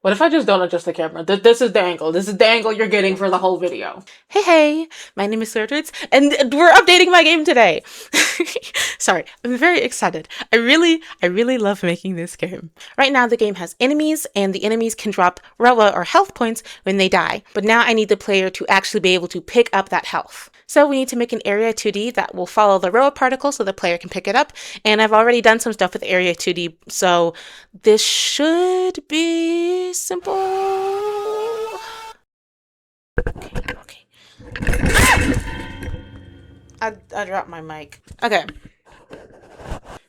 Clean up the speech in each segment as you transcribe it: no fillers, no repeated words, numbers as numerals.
What if I just don't adjust the camera? This is the angle. This is the angle you're getting for the whole video. Hey, my name is Sertrix, and we're updating my game today. Sorry, I'm very excited. I really love making this game. Right now, the game has enemies, and the enemies can drop Rhoa or health points when they die. But now I need the player to actually be able to pick up that health. So we need to make an area 2D that will follow the Rhoa particle so the player can pick it up. And I've already done some stuff with area 2D, so this should be simple. Okay. I dropped my mic. Okay.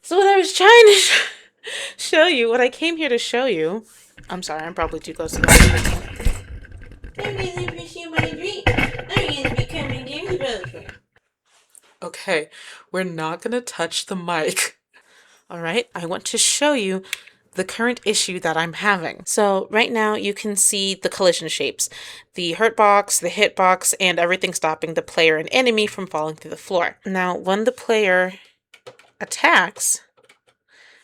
So what I was trying to show you, what I came here to show you. I'm sorry, I'm probably too close to the mic. Okay, we're not gonna touch the mic. All right, I want to show you the current issue that I'm having. So right now you can see the collision shapes, the hurt box, the hit box, and everything stopping the player and enemy from falling through the floor. Now, when the player attacks,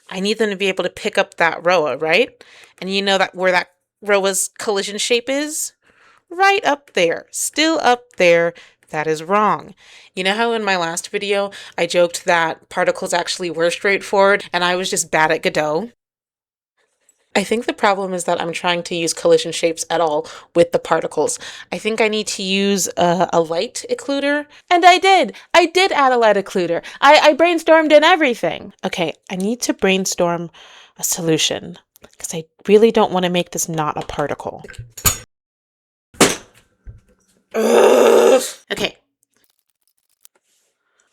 I need them to be able to pick up that Rhoa, right? And you know that where that Rhoa's collision shape is? Right up there, still up there. That is wrong. You know how in my last video, I joked that particles actually were straightforward and I was just bad at Godot? I think the problem is that I'm trying to use collision shapes at all with the particles. I think I need to use a light occluder. And I did! I did add a light occluder. I brainstormed and everything. Okay, I need to brainstorm a solution because I really don't want to make this not a particle. Okay.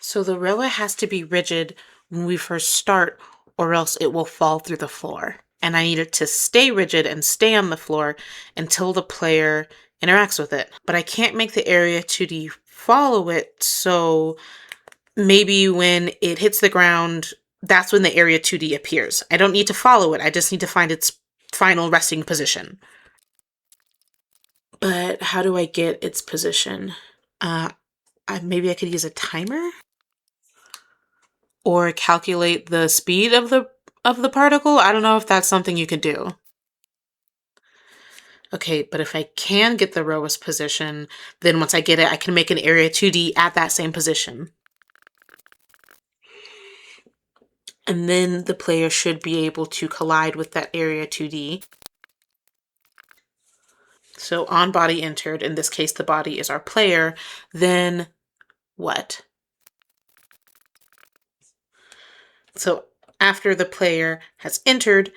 So the Rhoa has to be rigid when we first start, or else it will fall through the floor. And I need it to stay rigid and stay on the floor until the player interacts with it. But I can't make the area 2D follow it, so maybe when it hits the ground, that's when the area 2D appears. I don't need to follow it, I just need to find its final resting position. But how do I get its position? Maybe I could use a timer? Or calculate the speed of the particle? I don't know if that's something you could do. Okay, but if I can get the Rhoa's position, then once I get it, I can make an area 2D at that same position. And then the player should be able to collide with that area 2D. So on body entered, in this case the body is our player, then what? So after the player has entered,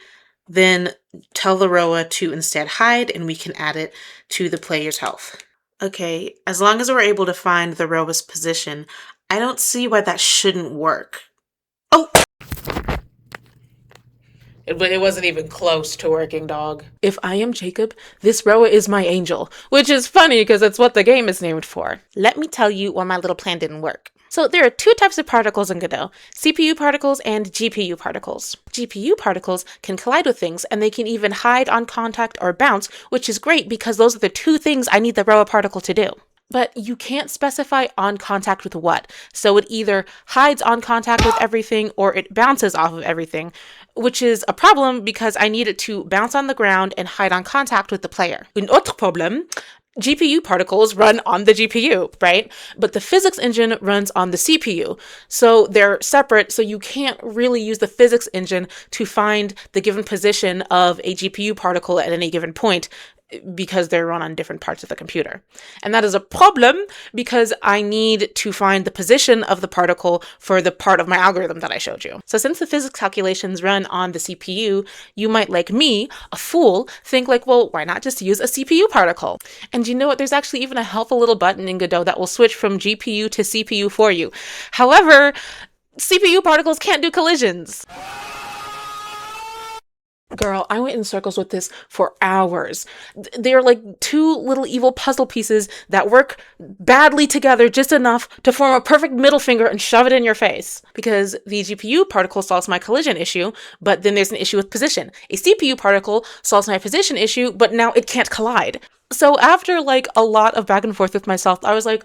then tell the Rhoa to instead hide and we can add it to the player's health. Okay, as long as we're able to find the Rhoa's position, I don't see why that shouldn't work. Oh! It wasn't even close to working, dog. If I am Jacob, this Rhoa is my angel, which is funny because it's what the game is named for. Let me tell you why my little plan didn't work. So there are two types of particles in Godot, CPU particles and GPU particles. GPU particles can collide with things and they can even hide on contact or bounce, which is great because those are the two things I need the Rhoa particle to do. But you can't specify on contact with what. So it either hides on contact with everything or it bounces off of everything, which is a problem because I need it to bounce on the ground and hide on contact with the player. Un autre problème, GPU particles run on the GPU, right? But the physics engine runs on the CPU. So they're separate, so you can't really use the physics engine to find the given position of a GPU particle at any given point because they're run on different parts of the computer. And that is a problem because I need to find the position of the particle for the part of my algorithm that I showed you. So since the physics calculations run on the CPU, you might, like me, a fool, think like, well, why not just use a CPU particle? And you know what? There's actually even a helpful little button in Godot that will switch from GPU to CPU for you. However, CPU particles can't do collisions. Girl, I went in circles with this for hours. They're like two little evil puzzle pieces that work badly together just enough to form a perfect middle finger and shove it in your face. Because the GPU particle solves my collision issue, but then there's an issue with position. A CPU particle solves my position issue, but now it can't collide. So after like a lot of back and forth with myself, I was like,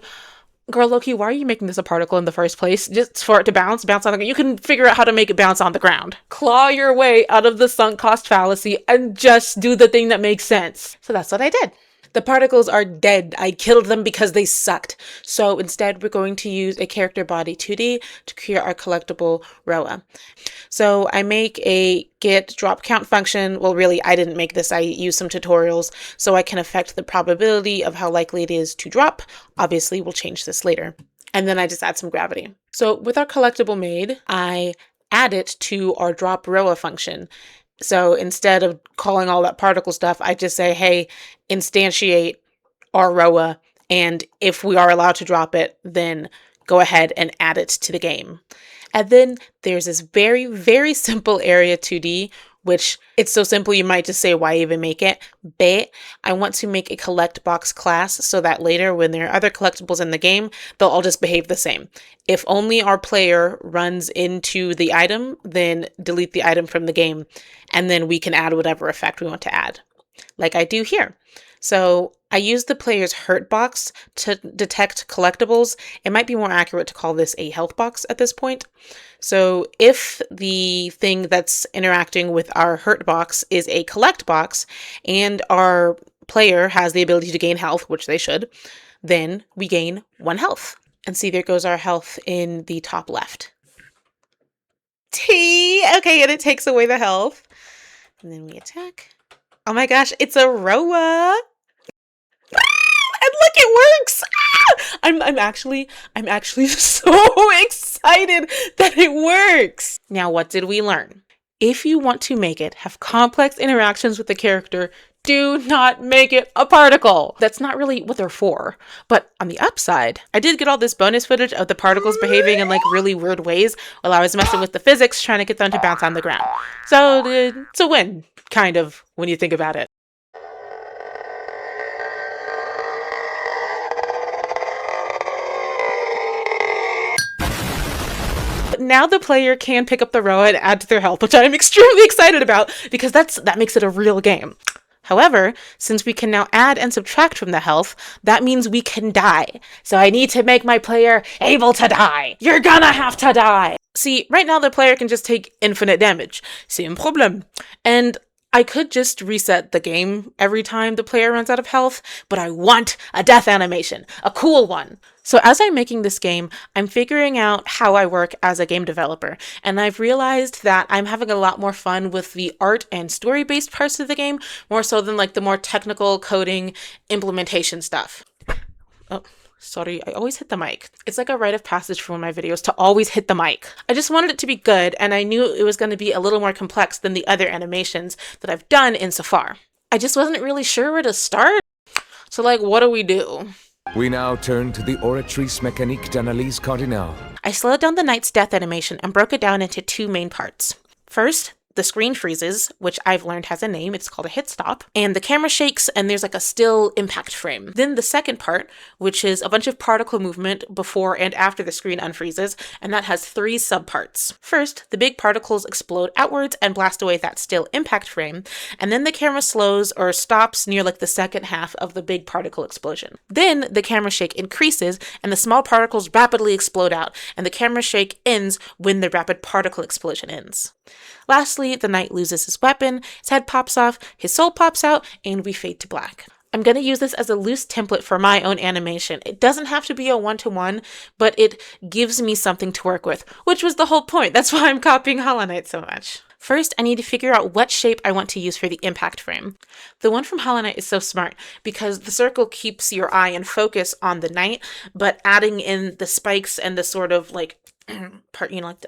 Girl, Loki, why are you making this a particle in the first place? Just for it to bounce on the ground. You can figure out how to make it bounce on the ground. Claw your way out of the sunk cost fallacy and just do the thing that makes sense. So that's what I did. The particles are dead. I killed them because they sucked. So instead, we're going to use a character body 2D to create our collectible Rhoa. So I make a get drop count function. Well, really, I didn't make this. I used some tutorials so I can affect the probability of how likely it is to drop. Obviously, we'll change this later. And then I just add some gravity. So with our collectible made, I add it to our drop Rhoa function. So instead of calling all that particle stuff, I just say, hey, instantiate our Rhoa, and if we are allowed to drop it, then go ahead and add it to the game. And then there's this very, very simple area 2D, which it's so simple you might just say, why even make it? But I want to make a collect box class so that later when there are other collectibles in the game, they'll all just behave the same. If only our player runs into the item, then delete the item from the game, and then we can add whatever effect we want to add, like I do here. So I use the player's hurt box to detect collectibles. It might be more accurate to call this a health box at this point. So if the thing that's interacting with our hurt box is a collect box and our player has the ability to gain health, which they should, then we gain 1 health. And see, there goes our health in the top left. T. Okay, and it takes away the health. And then we attack. Oh my gosh, it's a Rhoa. And look, it works. I'm actually so excited that it works. Now, what did we learn? If you want to make it have complex interactions with the character, do not make it a particle. That's not really what they're for. But on the upside, I did get all this bonus footage of the particles behaving in like really weird ways while I was messing with the physics, trying to get them to bounce on the ground. So it's a win, kind of, when you think about it. Now the player can pick up the Rhoa and add to their health, which I'm extremely excited about because that makes it a real game. However, since we can now add and subtract from the health, that means we can die. So I need to make my player able to die. You're gonna have to die. See, right now the player can just take infinite damage. C'est un problème. And I could just reset the game every time the player runs out of health, but I want a death animation, a cool one. So as I'm making this game, I'm figuring out how I work as a game developer, and I've realized that I'm having a lot more fun with the art and story-based parts of the game, more so than like the more technical coding implementation stuff. Oh. Sorry, I always hit the mic. It's like a rite of passage for one of my videos to always hit the mic. I just wanted it to be good, and I knew it was going to be a little more complex than the other animations that I've done insofar. I just wasn't really sure where to start. So like, what do we do? We now turn to the Oratrice Mécanique d'Analyse Cardinale. I slowed down the knight's death animation and broke it down into 2 main parts. First, the screen freezes, which I've learned has a name. It's called a hit stop. And the camera shakes and there's like a still impact frame. Then the second part, which is a bunch of particle movement before and after the screen unfreezes, and that has 3 subparts. First, the big particles explode outwards and blast away that still impact frame, and then the camera slows or stops near like the second half of the big particle explosion. Then the camera shake increases and the small particles rapidly explode out, and the camera shake ends when the rapid particle explosion ends. Lastly, the knight loses his weapon, his head pops off, his soul pops out, and we fade to black. I'm going to use this as a loose template for my own animation. It doesn't have to be a one-to-one, but it gives me something to work with, which was the whole point. That's why I'm copying Hollow Knight so much. First, I need to figure out what shape I want to use for the impact frame. The one from Hollow Knight is so smart because the circle keeps your eye and focus on the knight, but adding in the spikes and the sort of like part, like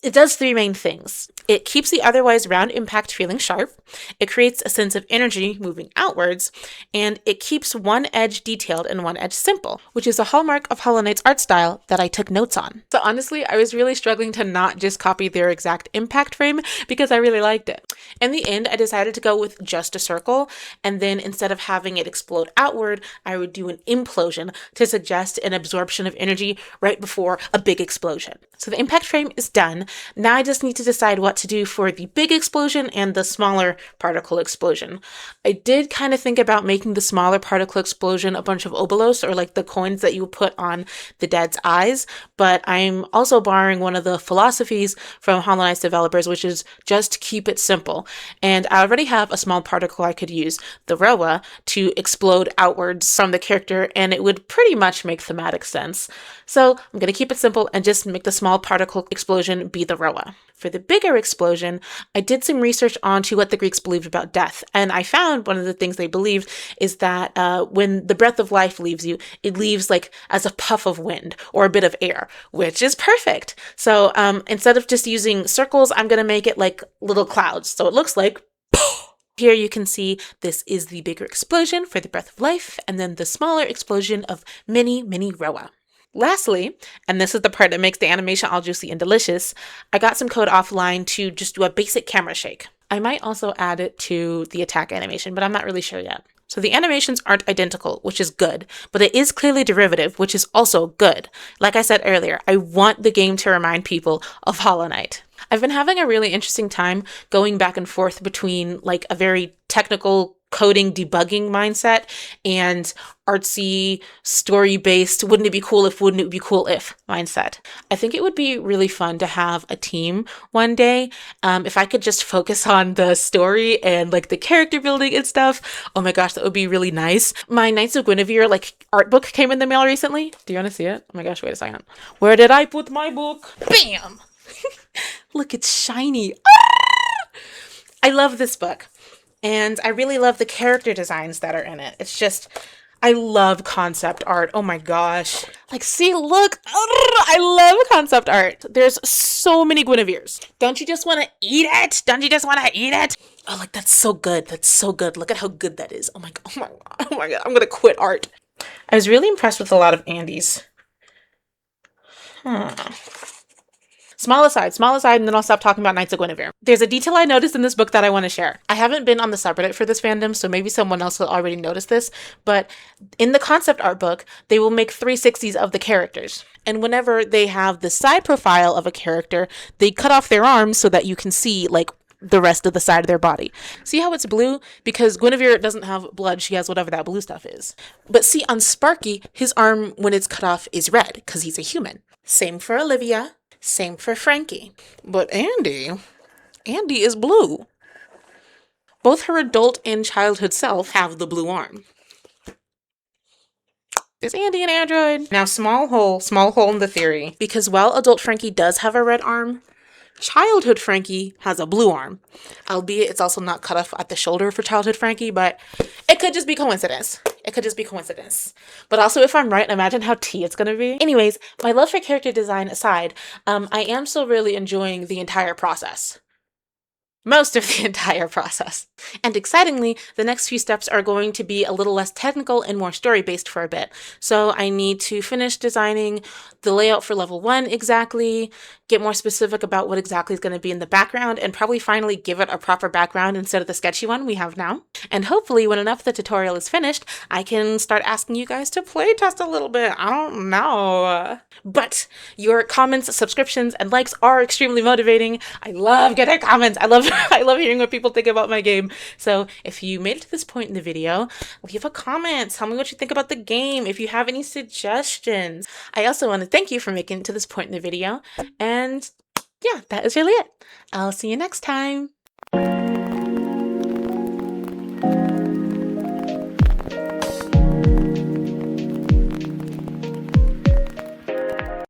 it does 3 main things. It keeps the otherwise round impact feeling sharp, it creates a sense of energy moving outwards, and it keeps one edge detailed and one edge simple, which is a hallmark of Hollow Knight's art style that I took notes on. So honestly, I was really struggling to not just copy their exact impact frame because I really liked it. In the end, I decided to go with just a circle, and then instead of having it explode outward, I would do an implosion to suggest an absorption of energy right before a big explosion. So the impact frame is done. Now I just need to decide what to do for the big explosion and the smaller particle explosion. I did kind of think about making the smaller particle explosion a bunch of obolos, or like the coins that you put on the dead's eyes, but I'm also borrowing one of the philosophies from Hollow Knight's developers, which is just keep it simple. And I already have a small particle I could use, the Rhoa, to explode outwards from the character, and it would pretty much make thematic sense. So I'm going to keep it simple and just make the small particle explosion be the Rhoa. For the bigger explosion, I did some research onto what the Greeks believed about death, and I found one of the things they believed is that when the breath of life leaves you, it leaves like as a puff of wind or a bit of air, which is perfect. So instead of just using circles, I'm going to make it like little clouds. So it looks like here you can see this is the bigger explosion for the breath of life, and then the smaller explosion of mini Rhoa. Lastly, and this is the part that makes the animation all juicy and delicious, I got some code offline to just do a basic camera shake. I might also add it to the attack animation, but I'm not really sure yet. So the animations aren't identical, which is good, but it is clearly derivative, which is also good. Like I said earlier, I want the game to remind people of Hollow Knight. I've been having a really interesting time going back and forth between like a very technical coding debugging mindset and artsy story-based wouldn't it be cool if mindset. I think it would be really fun to have a team one day if I could just focus on the story and like the character building and stuff. Oh my gosh, that would be really nice. My Knights of Guinevere like art book came in the mail recently. Do you want to see it? Oh my gosh, wait a second. Where did I put my book? Bam! Look, it's shiny. Ah! I love this book. And I really love the character designs that are in it. It's just, I love concept art. Oh my gosh. Like, see, look. I love concept art. There's so many Guineveres. Don't you just want to eat it? Don't you just want to eat it? Oh, like, that's so good. That's so good. Look at how good that is. Oh my God. Oh my God. Oh my God. I'm going to quit art. I was really impressed with a lot of Andy's. Small aside, and then I'll stop talking about Knights of Guinevere. There's a detail I noticed in this book that I want to share. I haven't been on the subreddit for this fandom, so maybe someone else will already notice this, but in the concept art book, they will make 360s of the characters. And whenever they have the side profile of a character, they cut off their arms so that you can see, like, the rest of the side of their body. See how it's blue? Because Guinevere doesn't have blood, she has whatever that blue stuff is. But see, on Sparky, his arm, when it's cut off, is red, because he's a human. Same for Olivia. Same for Frankie. But Andy is blue. Both her adult and childhood self have the blue arm. Is Andy an android? Now, small hole in the theory. Because while adult Frankie does have a red arm, childhood Frankie has a blue arm. Albeit it's also not cut off at the shoulder for childhood Frankie, but it could just be coincidence. But also, if I'm right, imagine how tea it's gonna be. Anyways, my love for character design aside, I am still really enjoying the entire process. Most of the entire process. And excitingly, the next few steps are going to be a little less technical and more story-based for a bit. So I need to finish designing the layout for level 1 exactly, get more specific about what exactly is going to be in the background, and probably finally give it a proper background instead of the sketchy one we have now. And hopefully, when enough of the tutorial is finished, I can start asking you guys to playtest a little bit. I don't know. But your comments, subscriptions, and likes are extremely motivating. I love getting comments. I love hearing what people think about my game. So if you made it to this point in the video, leave a comment. Tell me what you think about the game. If you have any suggestions. I also want to thank you for making it to this point in the video. And yeah, that is really it. I'll see you next time.